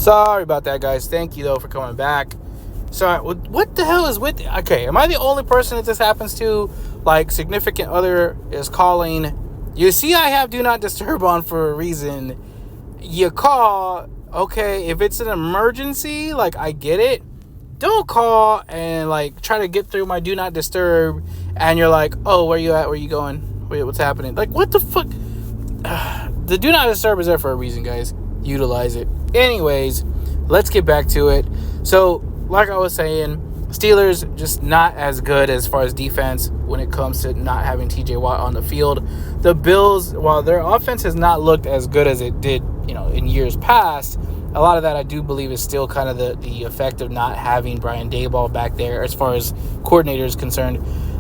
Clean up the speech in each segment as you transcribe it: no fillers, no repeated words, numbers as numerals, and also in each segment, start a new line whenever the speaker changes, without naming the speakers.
Sorry about that, guys. Thank you, though, for coming back. So, what the hell is with... Okay, am I the only person that this happens to? Like, significant other is calling. You see I have Do Not Disturb on for a reason. You call. Okay, if it's an emergency, like, I get it. Don't call and, like, try to get through my Do Not Disturb. And you're like, oh, where you at? Where you going? Wait, what's happening? Like, what the fuck? The Do Not Disturb is there for a reason, guys. Utilize it. Anyways, let's get back to it. So, like I was saying, Steelers just not as good as far as defense when it comes to not having TJ Watt on the field. The Bills, while their offense has not looked as good as it did, in years past, a lot of that I do believe is still kind of the effect of not having Brian Daboll back there as far as coordinator is concerned.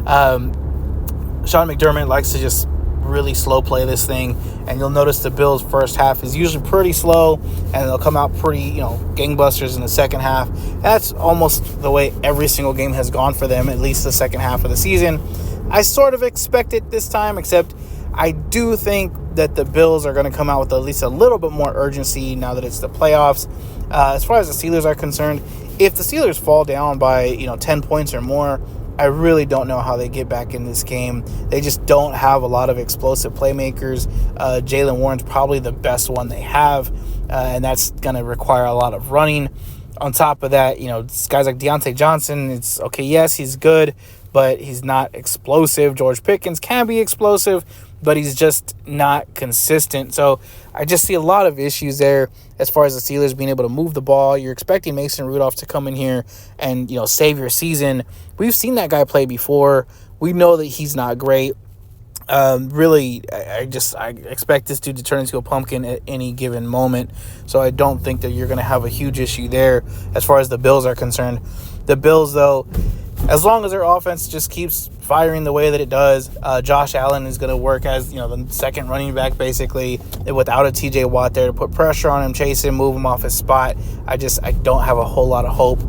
Sean McDermott likes to just really slow play this thing, and you'll notice the Bills' first half is usually pretty slow, and they'll come out pretty, gangbusters in the second half. That's almost the way every single game has gone for them, at least the second half of the season. I sort of expect it this time, except I do think that the Bills are going to come out with at least a little bit more urgency now that it's the playoffs. As far as the Steelers are concerned, if the Steelers fall down by, 10 points or more, I really don't know how they get back in this game. They just don't have a lot of explosive playmakers. Jaylen Warren's probably the best one they have, and that's going to require a lot of running. On top of that, guys like Deontay Johnson, it's okay, yes, he's good, but he's not explosive. George Pickens can be explosive, but he's just not consistent. So I just see a lot of issues there as far as the Steelers being able to move the ball. You're expecting Mason Rudolph to come in here and, save your season. We've seen that guy play before. We know that he's not great. Really, I expect this dude to turn into a pumpkin at any given moment. So I don't think that you're going to have a huge issue there as far as the Bills are concerned. The Bills, though, as long as their offense just keeps firing the way that it does, Josh Allen is going to work as, the second running back, basically, without a TJ Watt there to put pressure on him, chase him, move him off his spot. I don't have a whole lot of hope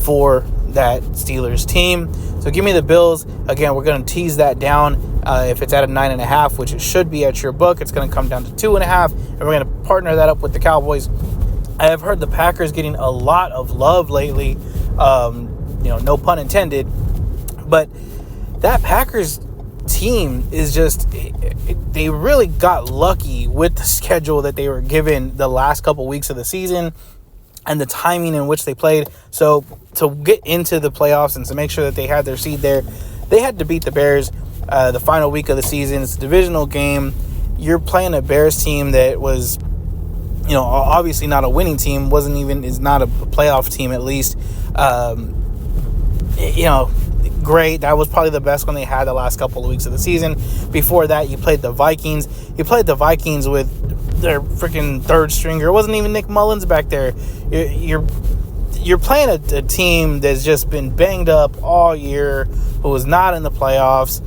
for that Steelers team. So give me the Bills. Again, we're going to tease that down. If it's at a 9.5, which it should be at your book, it's going to come down to 2.5, and we're going to partner that up with the Cowboys. I have heard the Packers getting a lot of love lately. No pun intended, but that Packers team is just, they really got lucky with the schedule that they were given the last couple weeks of the season and the timing in which they played. So to get into the playoffs and to make sure that they had their seed there, they had to beat the Bears the final week of the season. It's a divisional game. You're playing a Bears team that was, obviously not a winning team, is not a playoff team at least. Great. That was probably the best one they had the last couple of weeks of the season. Before that, you played the Vikings. You played the Vikings with their freaking third stringer. It wasn't even Nick Mullins back there. You're playing a team that's just been banged up all year, who was not in the playoffs.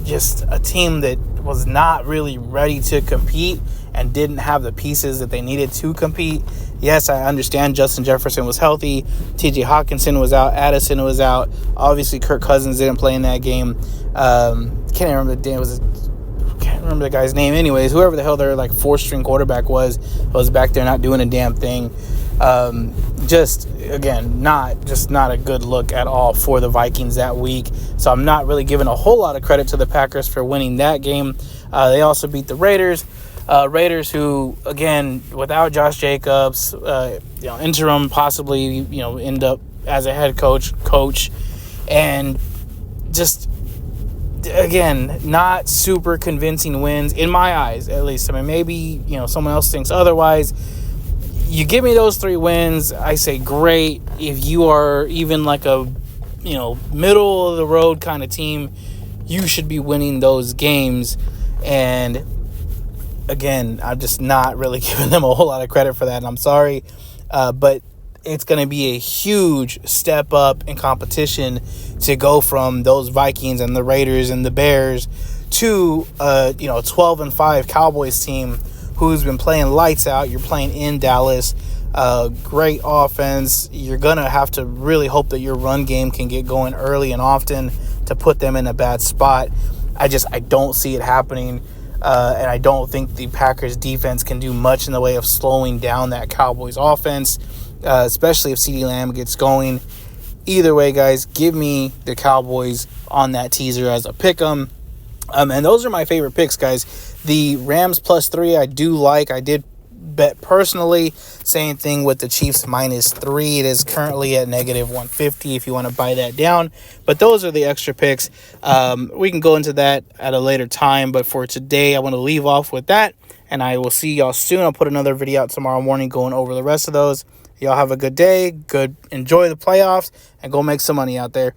Just a team that was not really ready to compete and didn't have the pieces that they needed to compete. Yes, I understand Justin Jefferson was healthy. TJ Hawkinson was out. Addison was out. Obviously, Kirk Cousins didn't play in that game. Can't remember the guy's name. Anyways, whoever the hell their four-string quarterback was back there not doing a damn thing. Just not a good look at all for the Vikings that week. So I'm not really giving a whole lot of credit to the Packers for winning that game. They also beat the Raiders. Raiders who, again, without Josh Jacobs, interim possibly, end up as a head coach, and just, again, not super convincing wins, in my eyes, at least. I mean, maybe, someone else thinks otherwise. You give me those 3 wins, I say great. If you are even like a, middle of the road kind of team, you should be winning those games. And again, I'm just not really giving them a whole lot of credit for that, and I'm sorry. But it's going to be a huge step up in competition to go from those Vikings and the Raiders and the Bears to, 12-5 Cowboys team who's been playing lights out. You're playing in Dallas. Great offense. You're going to have to really hope that your run game can get going early and often to put them in a bad spot. I don't see it happening. And I don't think the Packers defense can do much in the way of slowing down that Cowboys offense, especially if CeeDee Lamb gets going. Either way, guys, give me the Cowboys on that teaser as a pick 'em. And those are my favorite picks, guys. The Rams +3 I do like. I did bet personally. Same thing with the Chiefs -3. It is currently at -150 if you want to buy that down. But those are the extra picks. We can go into that at a later time. But for today, I want to leave off with that. And I will see y'all soon. I'll put another video out tomorrow morning going over the rest of those. Y'all have a good day. Enjoy the playoffs. And go make some money out there.